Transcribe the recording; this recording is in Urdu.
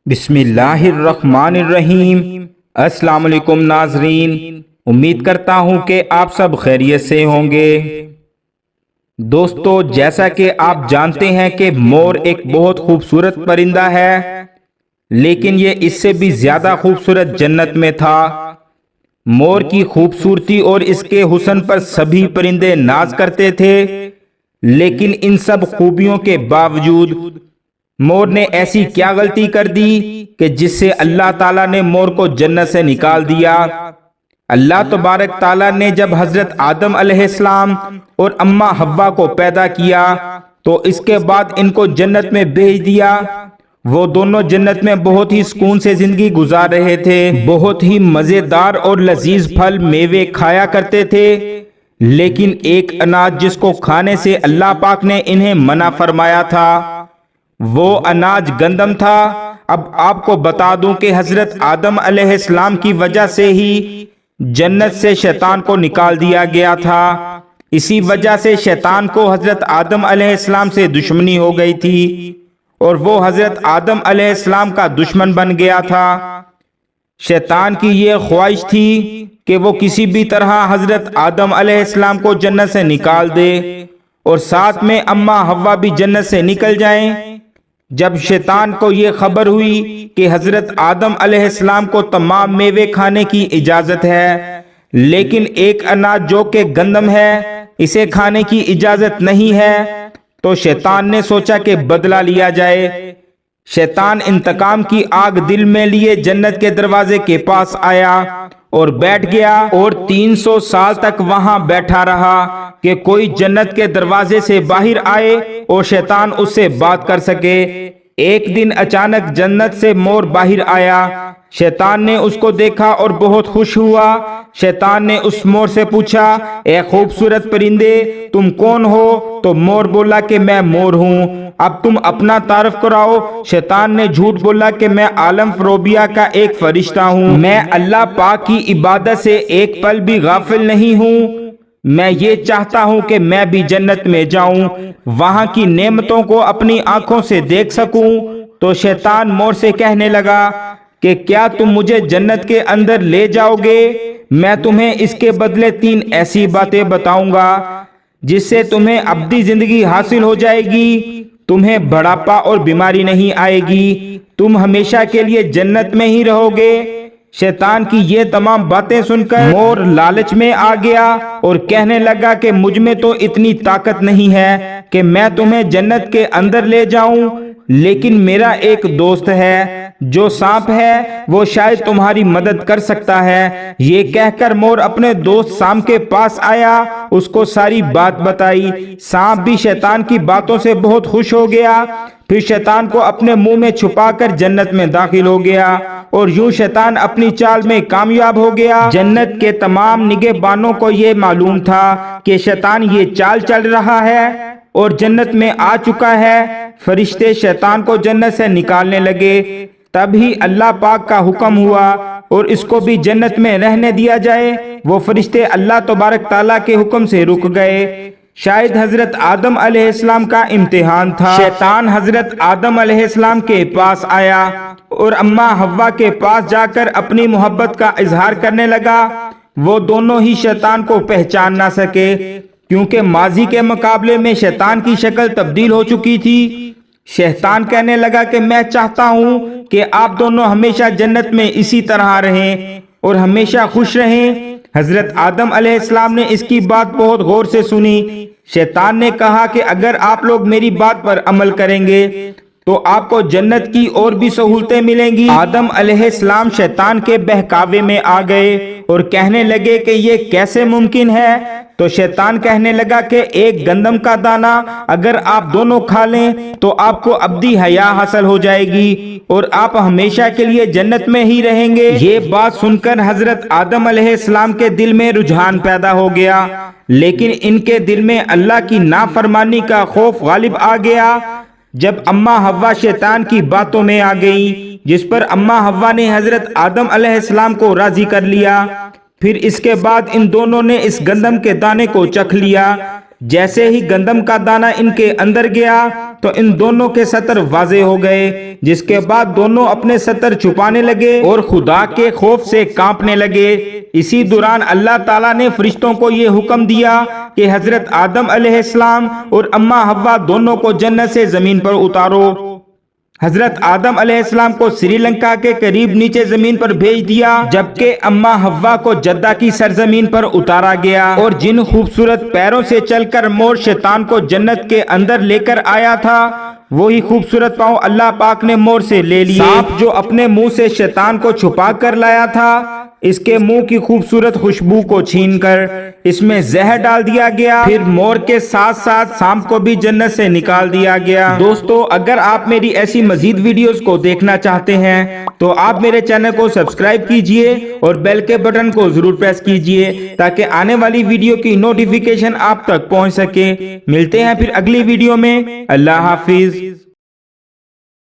بسم اللہ الرحمن الرحیم۔ السلام علیکم ناظرین، امید کرتا ہوں کہ آپ سب خیریت سے ہوں گے۔ دوستو، جیسا کہ آپ جانتے ہیں کہ مور ایک بہت خوبصورت پرندہ ہے، لیکن یہ اس سے بھی زیادہ خوبصورت جنت میں تھا۔ مور کی خوبصورتی اور اس کے حسن پر سبھی پرندے ناز کرتے تھے، لیکن ان سب خوبیوں کے باوجود مور نے ایسی کیا غلطی کر دی کہ جس سے اللہ تعالیٰ نے مور کو جنت سے نکال دیا۔ اللہ تبارک تعالیٰ نے جب حضرت آدم علیہ السلام اور اماں حوا کو پیدا کیا تو اس کے بعد ان کو جنت میں بھیج دیا۔ وہ دونوں جنت میں بہت ہی سکون سے زندگی گزار رہے تھے، بہت ہی مزیدار اور لذیذ پھل میوے کھایا کرتے تھے، لیکن ایک اناج جس کو کھانے سے اللہ پاک نے انہیں منع فرمایا تھا، وہ اناج گندم تھا۔ اب آپ کو بتا دوں کہ حضرت آدم علیہ السلام کی وجہ سے ہی جنت سے شیطان کو نکال دیا گیا تھا۔ اسی وجہ سے شیطان کو حضرت آدم علیہ السلام سے دشمنی ہو گئی تھی اور وہ حضرت آدم علیہ السلام کا دشمن بن گیا تھا۔ شیطان کی یہ خواہش تھی کہ وہ کسی بھی طرح حضرت آدم علیہ السلام کو جنت سے نکال دے اور ساتھ میں اماں حوا بھی جنت سے نکل جائیں۔ جب شیطان کو یہ خبر ہوئی کہ حضرت آدم علیہ السلام کو تمام میوے کھانے کی اجازت ہے، لیکن ایک اناج جو کہ گندم ہے اسے کھانے کی اجازت نہیں ہے، تو شیطان نے سوچا کہ بدلہ لیا جائے۔ شیطان انتقام کی آگ دل میں لیے جنت کے دروازے کے پاس آیا اور بیٹھ گیا اور 300 سال تک وہاں بیٹھا رہا کہ کوئی جنت کے دروازے سے باہر آئے اور شیطان اس سے بات کر سکے۔ ایک دن اچانک جنت سے مور باہر آیا۔ شیطان نے اس کو دیکھا اور بہت خوش ہوا۔ شیطان نے اس مور سے پوچھا، اے خوبصورت پرندے، تم کون ہو؟ تو مور بولا کہ میں مور ہوں۔ اب تم اپنا تعارف کراؤ۔ شیطان نے جھوٹ بولا کہ میں عالم فروبیا کا ایک فرشتہ ہوں، میں اللہ پاک کی عبادت سے ایک پل بھی غافل نہیں ہوں، میں یہ چاہتا ہوں کہ میں بھی جنت میں جاؤں، وہاں کی نعمتوں کو اپنی آنکھوں سے دیکھ سکوں۔ تو شیطان مور سے کہنے لگا کہ کیا تم مجھے جنت کے اندر لے جاؤ گے؟ میں تمہیں اس کے بدلے 3 ایسی باتیں بتاؤں گا جس سے تمہیں ابدی زندگی حاصل ہو جائے گی، تمہیں بڑھاپا اور بیماری نہیں آئے گی، تم ہمیشہ کے لیے جنت میں ہی رہو گے۔ شیطان کی یہ تمام باتیں سن کر مور لالچ میں آ گیا اور کہنے لگا کہ مجھ میں تو اتنی طاقت نہیں ہے کہ میں تمہیں جنت کے اندر لے جاؤں، لیکن میرا ایک دوست ہے جو سانپ ہے، وہ شاید تمہاری مدد کر سکتا ہے۔ یہ کہہ کر مور اپنے دوست سانپ کے پاس آیا، اس کو ساری بات بتائی۔ سانپ بھی شیطان کی باتوں سے بہت خوش ہو گیا، پھر شیطان کو اپنے منہ میں چھپا کر جنت میں داخل ہو گیا اور یوں شیطان اپنی چال میں کامیاب ہو گیا۔ جنت کے تمام نگہبانوں کو یہ معلوم تھا کہ شیطان یہ چال چل رہا ہے اور جنت میں آ چکا ہے۔ فرشتے شیطان کو جنت سے نکالنے لگے، تب ہی اللہ پاک کا حکم ہوا اور اس کو بھی جنت میں رہنے دیا جائے۔ وہ فرشتے اللہ تبارک تعالیٰ کے حکم سے رک گئے۔ شاید حضرت آدم علیہ السلام کا امتحان تھا۔ شیطان حضرت آدم علیہ السلام کے پاس آیا اور اماں حوا کے پاس جا کر اپنی محبت کا اظہار کرنے لگا۔ وہ دونوں ہی شیطان کو پہچان نہ سکے، کیونکہ ماضی کے مقابلے میں شیطان کی شکل تبدیل ہو چکی تھی۔ شیطان کہنے لگا کہ میں چاہتا ہوں کہ آپ دونوں ہمیشہ جنت میں اسی طرح رہیں اور ہمیشہ خوش رہیں۔ حضرت آدم علیہ السلام نے اس کی بات بہت غور سے سنی۔ شیطان نے کہا کہ اگر آپ لوگ میری بات پر عمل کریں گے تو آپ کو جنت کی اور بھی سہولتیں ملیں گی۔ آدم علیہ السلام شیطان کے بہکاوے میں آ گئے اور کہنے لگے کہ یہ کیسے ممکن ہے؟ تو شیطان کہنے لگا کہ ایک گندم کا دانہ اگر آپ دونوں کھا لیں تو آپ کو ابدی حیا حاصل ہو جائے گی اور آپ ہمیشہ کے لیے جنت میں ہی رہیں گے۔ یہ بات سن کر حضرت آدم علیہ السلام کے دل میں رجحان پیدا ہو گیا، لیکن ان کے دل میں اللہ کی نافرمانی کا خوف غالب آ گیا۔ جب اماں حوا شیطان کی باتوں میں آ گئی، جس پر اماں حوا نے حضرت آدم علیہ السلام کو راضی کر لیا، پھر اس کے بعد ان دونوں نے اس گندم کے دانے کو چکھ لیا۔ جیسے ہی گندم کا دانہ ان کے اندر گیا تو ان دونوں کے سطر واضح ہو گئے، جس کے بعد دونوں اپنے سطر چھپانے لگے اور خدا کے خوف سے کانپنے لگے۔ اسی دوران اللہ تعالیٰ نے فرشتوں کو یہ حکم دیا کہ حضرت آدم علیہ السلام اور اماں حوا دونوں کو جنت سے زمین پر اتارو۔ حضرت آدم علیہ السلام کو سری لنکا کے قریب نیچے زمین پر بھیج دیا، جبکہ اماں حوا کو جدہ کی سرزمین پر اتارا گیا، اور جن خوبصورت پیروں سے چل کر مور شیطان کو جنت کے اندر لے کر آیا تھا، وہی خوبصورت پاؤں اللہ پاک نے مور سے لے لیے۔ سانپ جو اپنے منہ سے شیطان کو چھپا کر لایا تھا، اس کے منہ کی خوبصورت خوشبو کو چھین کر اس میں زہر ڈال دیا گیا، پھر مور کے ساتھ ساتھ سانپ کو بھی جنت سے نکال دیا گیا۔ دوستو، اگر آپ میری ایسی مزید ویڈیوز کو دیکھنا چاہتے ہیں تو آپ میرے چینل کو سبسکرائب کیجئے اور بیل کے بٹن کو ضرور پریس کیجئے تاکہ آنے والی ویڈیو کی نوٹیفیکیشن آپ تک پہنچ سکے۔ ملتے ہیں پھر اگلی ویڈیو میں۔ اللہ حافظ۔